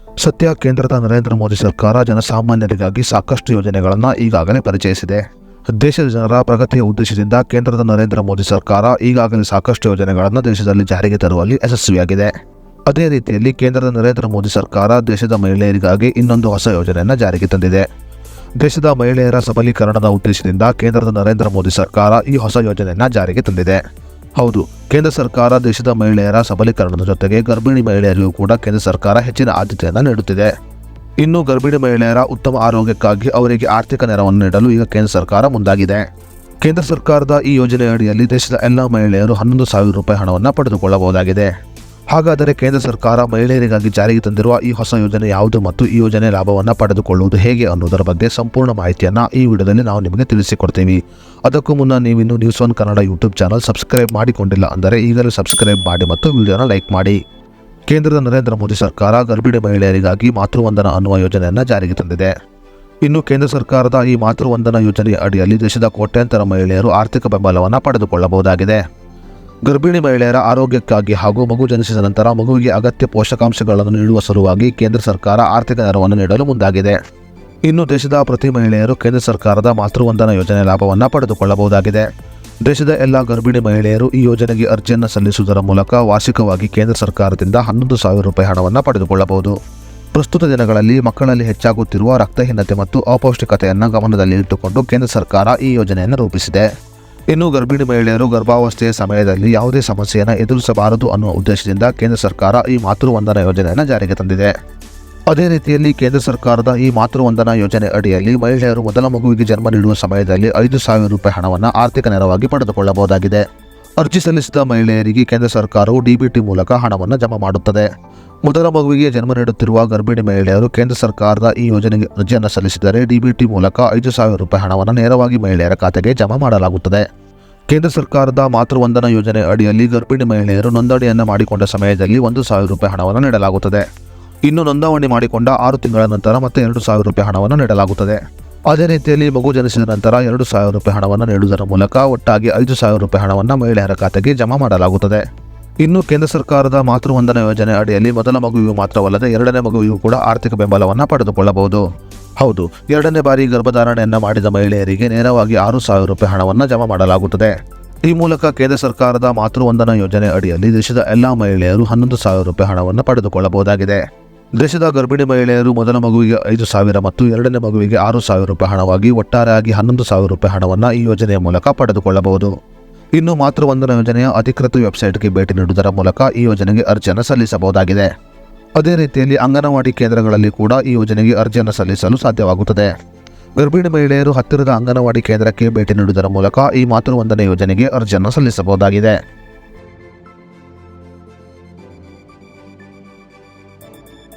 ಸದ್ಯ ಕೇಂದ್ರದ ನರೇಂದ್ರ ಮೋದಿ ಸರ್ಕಾರ ಜನಸಾಮಾನ್ಯರಿಗಾಗಿ ಸಾಕಷ್ಟು ಯೋಜನೆಗಳನ್ನು ಈಗಾಗಲೇ ಪರಿಚಯಿಸಿದೆ. ದೇಶದ ಜನರ ಪ್ರಗತಿಯ ಉದ್ದೇಶದಿಂದ ಕೇಂದ್ರದ ನರೇಂದ್ರ ಮೋದಿ ಸರ್ಕಾರ ಈಗಾಗಲೇ ಸಾಕಷ್ಟು ಯೋಜನೆಗಳನ್ನು ದೇಶದಲ್ಲಿ ಜಾರಿಗೆ ತರುವಲ್ಲಿ ಯಶಸ್ವಿಯಾಗಿದೆ. ಅದೇ ರೀತಿಯಲ್ಲಿ ಕೇಂದ್ರದ ನರೇಂದ್ರ ಮೋದಿ ಸರ್ಕಾರ ದೇಶದ ಮಹಿಳೆಯರಿಗಾಗಿ ಇನ್ನೊಂದು ಹೊಸ ಯೋಜನೆಯನ್ನು ಜಾರಿಗೆ ತಂದಿದೆ. ದೇಶದ ಮಹಿಳೆಯರ ಸಬಲೀಕರಣದ ಉದ್ದೇಶದಿಂದ ಕೇಂದ್ರದ ನರೇಂದ್ರ ಮೋದಿ ಸರ್ಕಾರ ಈ ಹೊಸ ಯೋಜನೆಯನ್ನು ಜಾರಿಗೆ ತಂದಿದೆ. ಹೌದು, ಕೇಂದ್ರ ಸರ್ಕಾರ ದೇಶದ ಮಹಿಳೆಯರ ಸಬಲೀಕರಣದ ಜೊತೆಗೆ ಗರ್ಭಿಣಿ ಮಹಿಳೆಯರಿಗೂ ಕೂಡ ಕೇಂದ್ರ ಸರ್ಕಾರ ಹೆಚ್ಚಿನ ಆದ್ಯತೆಯನ್ನು ನೀಡುತ್ತಿದೆ. ಇನ್ನು ಗರ್ಭಿಣಿ ಮಹಿಳೆಯರ ಉತ್ತಮ ಆರೋಗ್ಯಕ್ಕಾಗಿ ಅವರಿಗೆ ಆರ್ಥಿಕ ನೆರವನ್ನು ನೀಡಲು ಈಗ ಕೇಂದ್ರ ಸರ್ಕಾರ ಮುಂದಾಗಿದೆ. ಕೇಂದ್ರ ಸರ್ಕಾರದ ಈ ಯೋಜನೆ ಅಡಿಯಲ್ಲಿ ದೇಶದ ಎಲ್ಲ ಮಹಿಳೆಯರು 11,000 ರೂಪಾಯಿ ಹಣವನ್ನು ಪಡೆದುಕೊಳ್ಳಬಹುದಾಗಿದೆ. ಹಾಗಾದರೆ ಕೇಂದ್ರ ಸರ್ಕಾರ ಮಹಿಳೆಯರಿಗಾಗಿ ಜಾರಿಗೆ ತಂದಿರುವ ಈ ಹೊಸ ಯೋಜನೆ ಯಾವುದು ಮತ್ತು ಈ ಯೋಜನೆ ಲಾಭವನ್ನು ಪಡೆದುಕೊಳ್ಳುವುದು ಹೇಗೆ ಅನ್ನೋದರ ಬಗ್ಗೆ ಸಂಪೂರ್ಣ ಮಾಹಿತಿಯನ್ನು ಈ ವಿಡಿಯೋದಲ್ಲಿ ನಾವು ನಿಮಗೆ ತಿಳಿಸಿಕೊಡ್ತೀವಿ. ಅದಕ್ಕೂ ಮುನ್ನ ನೀವಿನ್ನು news one Kannada YouTube channel subscribe ಮಾಡಿಕೊಂಡಿಲ್ಲ ಅಂದರೆ ಈಗಲೇ ಸಬ್ಸ್ಕ್ರೈಬ್ ಮಾಡಿ ಮತ್ತು ವಿಡಿಯೋನ ಲೈಕ್ ಮಾಡಿ. ಕೇಂದ್ರದ ನರೇಂದ್ರ ಮೋದಿ ಸರ್ಕಾರ ಗರ್ಭಿಣಿ ಮಹಿಳೆಯರಿಗಾಗಿ ಮಾತೃವಂದನಾ ಅನ್ನುವ ಯೋಜನೆಯನ್ನು ಜಾರಿಗೆ ತಂದಿದೆ. ಇನ್ನು ಕೇಂದ್ರ ಸರ್ಕಾರದ ಈ ಮಾತೃವಂದನಾ ಯೋಜನೆಯ ಅಡಿಯಲ್ಲಿ ದೇಶದ ಕೋಟ್ಯಾಂತರ ಮಹಿಳೆಯರು ಆರ್ಥಿಕ ಬೆಂಬಲವನ್ನು ಪಡೆದುಕೊಳ್ಳಬಹುದಾಗಿದೆ. ಗರ್ಭಿಣಿ ಮಹಿಳೆಯರ ಆರೋಗ್ಯಕ್ಕಾಗಿ ಹಾಗೂ ಮಗು ಜನಿಸಿದ ನಂತರ ಮಗುವಿಗೆ ಅಗತ್ಯ ಪೋಷಕಾಂಶಗಳನ್ನು ನೀಡುವ ಸಲುವಾಗಿ ಕೇಂದ್ರ ಸರ್ಕಾರ ಆರ್ಥಿಕ ನೆರವನ್ನು ನೀಡಲು ಮುಂದಾಗಿದೆ. ಇನ್ನು ದೇಶದ ಪ್ರತಿ ಮಹಿಳೆಯರು ಕೇಂದ್ರ ಸರ್ಕಾರದ ಮಾತೃವಂದನಾ ಯೋಜನೆ ಲಾಭವನ್ನು ಪಡೆದುಕೊಳ್ಳಬಹುದಾಗಿದೆ. ದೇಶದ ಎಲ್ಲ ಗರ್ಭಿಣಿ ಮಹಿಳೆಯರು ಈ ಯೋಜನೆಗೆ ಅರ್ಜಿಯನ್ನು ಸಲ್ಲಿಸುವುದರ ಮೂಲಕ ವಾರ್ಷಿಕವಾಗಿ ಕೇಂದ್ರ ಸರ್ಕಾರದಿಂದ 11,000 ರೂಪಾಯಿ ಹಣವನ್ನು ಪಡೆದುಕೊಳ್ಳಬಹುದು. ಪ್ರಸ್ತುತ ದಿನಗಳಲ್ಲಿ ಮಕ್ಕಳಲ್ಲಿ ಹೆಚ್ಚಾಗುತ್ತಿರುವ ರಕ್ತಹೀನತೆ ಮತ್ತು ಅಪೌಷ್ಟಿಕತೆಯನ್ನು ಗಮನದಲ್ಲಿ ಇಟ್ಟುಕೊಂಡು ಕೇಂದ್ರ ಸರ್ಕಾರ ಈ ಯೋಜನೆಯನ್ನು ರೂಪಿಸಿದೆ. ಇನ್ನು ಗರ್ಭಿಣಿ ಮಹಿಳೆಯರು ಗರ್ಭಾವಸ್ಥೆಯ ಸಮಯದಲ್ಲಿ ಯಾವುದೇ ಸಮಸ್ಯೆಯನ್ನು ಎದುರಿಸಬಾರದು ಅನ್ನುವ ಉದ್ದೇಶದಿಂದ ಕೇಂದ್ರ ಸರ್ಕಾರ ಈ ಮಾತೃವಂದನಾ ಯೋಜನೆಯನ್ನು ಜಾರಿಗೆ ತಂದಿದೆ. ಅದೇ ರೀತಿಯಲ್ಲಿ ಕೇಂದ್ರ ಸರ್ಕಾರದ ಈ ಮಾತೃವಂದನಾ ಯೋಜನೆ ಅಡಿಯಲ್ಲಿ ಮಹಿಳೆಯರು ಮೊದಲ ಮಗುವಿಗೆ ಜನ್ಮ ನೀಡುವ ಸಮಯದಲ್ಲಿ 5,000 ರೂಪಾಯಿ ಹಣವನ್ನು ಆರ್ಥಿಕ ನೆರವಾಗಿ ಪಡೆದುಕೊಳ್ಳಬಹುದಾಗಿದೆ. ಅರ್ಜಿ ಸಲ್ಲಿಸಿದ ಮಹಿಳೆಯರಿಗೆ ಕೇಂದ್ರ ಸರ್ಕಾರವು ಡಿಬಿಟಿ ಮೂಲಕ ಹಣವನ್ನು ಜಮಾ ಮಾಡುತ್ತದೆ. ಮೊದಲ ಮಗುವಿಗೆ ಜನ್ಮ ನೀಡುತ್ತಿರುವ ಗರ್ಭಿಣಿ ಮಹಿಳೆಯರು ಕೇಂದ್ರ ಸರ್ಕಾರದ ಈ ಯೋಜನೆಗೆ ಅರ್ಜಿಯನ್ನು ಸಲ್ಲಿಸಿದರೆ ಡಿಬಿಟಿ ಮೂಲಕ 5,000 ರೂಪಾಯಿ ಹಣವನ್ನು ನೇರವಾಗಿ ಮಹಿಳೆಯರ ಖಾತೆಗೆ ಜಮಾ ಮಾಡಲಾಗುತ್ತದೆ. ಕೇಂದ್ರ ಸರ್ಕಾರದ ಮಾತೃವಂದನಾ ಯೋಜನೆ ಅಡಿಯಲ್ಲಿ ಗರ್ಭಿಣಿ ಮಹಿಳೆಯರು ನೋಂದಣಿಯನ್ನು ಮಾಡಿಕೊಂಡ ಸಮಯದಲ್ಲಿ 1,000 ರೂಪಾಯಿ ಹಣವನ್ನು ನೀಡಲಾಗುತ್ತದೆ. ಇನ್ನು ನೋಂದಣಿ ಮಾಡಿಕೊಂಡ 6 ತಿಂಗಳ ನಂತರ ಮತ್ತೆ 2,000 ರೂಪಾಯಿ ಹಣವನ್ನು ನೀಡಲಾಗುತ್ತದೆ. ಅದೇ ರೀತಿಯಲ್ಲಿ ಮಗು ಜನಿಸಿದ ನಂತರ 2,000 ರೂಪಾಯಿ ಹಣವನ್ನು ನೀಡುವುದರ ಮೂಲಕ ಒಟ್ಟಾಗಿ 5,000 ರೂಪಾಯಿ ಹಣವನ್ನು ಮಹಿಳೆಯರ ಖಾತೆಗೆ ಜಮಾ ಮಾಡಲಾಗುತ್ತದೆ. ಇನ್ನು ಕೇಂದ್ರ ಸರ್ಕಾರದ ಮಾತೃವಂದನಾ ಯೋಜನೆ ಅಡಿಯಲ್ಲಿ ಮೊದಲ ಮಗುವಿಗೂ ಮಾತ್ರವಲ್ಲದೆ ಎರಡನೇ ಮಗುವಿಗೂ ಕೂಡ ಆರ್ಥಿಕ ಬೆಂಬಲವನ್ನು ಪಡೆದುಕೊಳ್ಳಬಹುದು. ಹೌದು, ಎರಡನೇ ಬಾರಿ ಗರ್ಭಧಾರಣೆಯನ್ನು ಮಾಡಿದ ಮಹಿಳೆಯರಿಗೆ ನೇರವಾಗಿ 6,000 ರೂಪಾಯಿ ಹಣವನ್ನು ಜಮಾ ಮಾಡಲಾಗುತ್ತದೆ. ಈ ಮೂಲಕ ಕೇಂದ್ರ ಸರ್ಕಾರದ ಮಾತೃವಂದನಾ ಯೋಜನೆ ಅಡಿಯಲ್ಲಿ ದೇಶದ ಎಲ್ಲ ಮಹಿಳೆಯರು 11,000 ರೂಪಾಯಿ ಹಣವನ್ನು ಪಡೆದುಕೊಳ್ಳಬಹುದಾಗಿದೆ. ದೇಶದ ಗರ್ಭಿಣಿ ಮಹಿಳೆಯರು ಮೊದಲ ಮಗುವಿಗೆ 5,000 ಮತ್ತು ಎರಡನೇ ಮಗುವಿಗೆ 6,000 ರೂಪಾಯಿ ಹಣವಾಗಿ ಒಟ್ಟಾರೆಯಾಗಿ 11,000 ರೂಪಾಯಿ ಹಣವನ್ನು ಈ ಯೋಜನೆಯ ಮೂಲಕ ಪಡೆದುಕೊಳ್ಳಬಹುದು. ಇನ್ನು ಮಾತೃವಂದನಾ ಯೋಜನೆಯ ಅಧಿಕೃತ ವೆಬ್ಸೈಟ್ಗೆ ಭೇಟಿ ನೀಡುವುದರ ಮೂಲಕ ಈ ಯೋಜನೆಗೆ ಅರ್ಜಿಯನ್ನು ಸಲ್ಲಿಸಬಹುದಾಗಿದೆ. ಅದೇ ರೀತಿಯಲ್ಲಿ ಅಂಗನವಾಡಿ ಕೇಂದ್ರಗಳಲ್ಲಿ ಕೂಡ ಈ ಯೋಜನೆಗೆ ಅರ್ಜಿಯನ್ನು ಸಲ್ಲಿಸಲು ಸಾಧ್ಯವಾಗುತ್ತದೆ. ಗರ್ಭಿಣಿ ಮಹಿಳೆಯರು ಹತ್ತಿರದ ಅಂಗನವಾಡಿ ಕೇಂದ್ರಕ್ಕೆ ಭೇಟಿ ನೀಡುವುದರ ಮೂಲಕ ಈ ಮಾತೃವಂದನಾ ಯೋಜನೆಗೆ ಅರ್ಜಿಯನ್ನು ಸಲ್ಲಿಸಬಹುದಾಗಿದೆ.